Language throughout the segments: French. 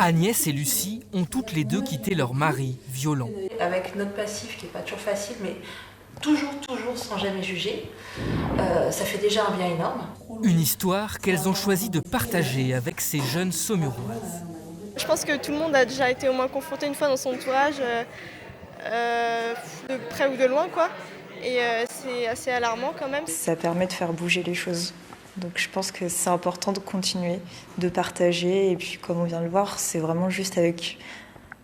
Agnès et Lucie ont toutes les deux quitté leur mari violent. Avec notre passif qui n'est pas toujours facile, mais toujours sans jamais juger, ça fait déjà un bien énorme. Une histoire qu'elles ont choisi de partager avec ces jeunes Saumuroises. Je pense que tout le monde a déjà été au moins confronté une fois dans son entourage, de près ou de loin, quoi. Et c'est assez alarmant quand même. Ça permet de faire bouger les choses. Donc je pense que c'est important de continuer, de partager. Et puis comme on vient de le voir, c'est vraiment juste avec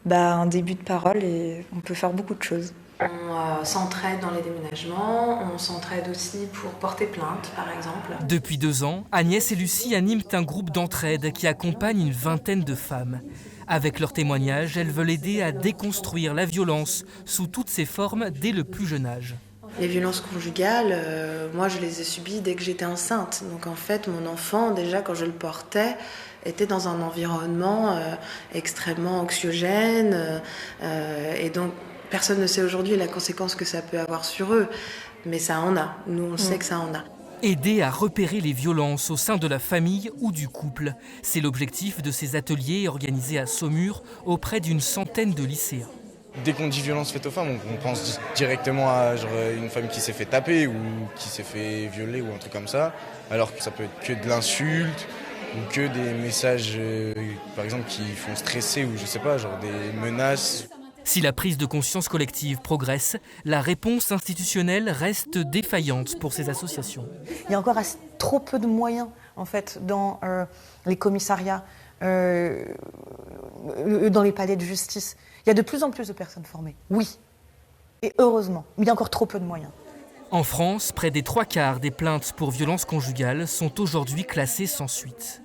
un début de parole et on peut faire beaucoup de choses. On s'entraide dans les déménagements, on s'entraide aussi pour porter plainte par exemple. Depuis 2 ans, Agnès et Lucie animent un groupe d'entraide qui accompagne une vingtaine de femmes. Avec leurs témoignages, elles veulent aider à déconstruire la violence sous toutes ses formes dès le plus jeune âge. Les violences conjugales, moi je les ai subies dès que j'étais enceinte. Donc en fait mon enfant, déjà quand je le portais, était dans un environnement extrêmement anxiogène. Et donc personne ne sait aujourd'hui la conséquence que ça peut avoir sur eux. Mais ça en a, nous on sait que ça en a. Aider à repérer les violences au sein de la famille ou du couple. C'est l'objectif de ces ateliers organisés à Saumur auprès d'une centaine de lycéens. Dès qu'on dit violence faite aux femmes, on pense directement à une femme qui s'est fait taper ou qui s'est fait violer ou un truc comme ça. Alors que ça peut être que de l'insulte ou que des messages, par exemple, qui font stresser ou je sais pas, genre des menaces. Si la prise de conscience collective progresse, la réponse institutionnelle reste défaillante pour ces associations. Il y a encore trop peu de moyens en fait, dans les commissariats, dans les palais de justice. Il y a de plus en plus de personnes formées, oui, et heureusement, mais il y a encore trop peu de moyens. En France, près des 3/4 des plaintes pour violences conjugales sont aujourd'hui classées sans suite.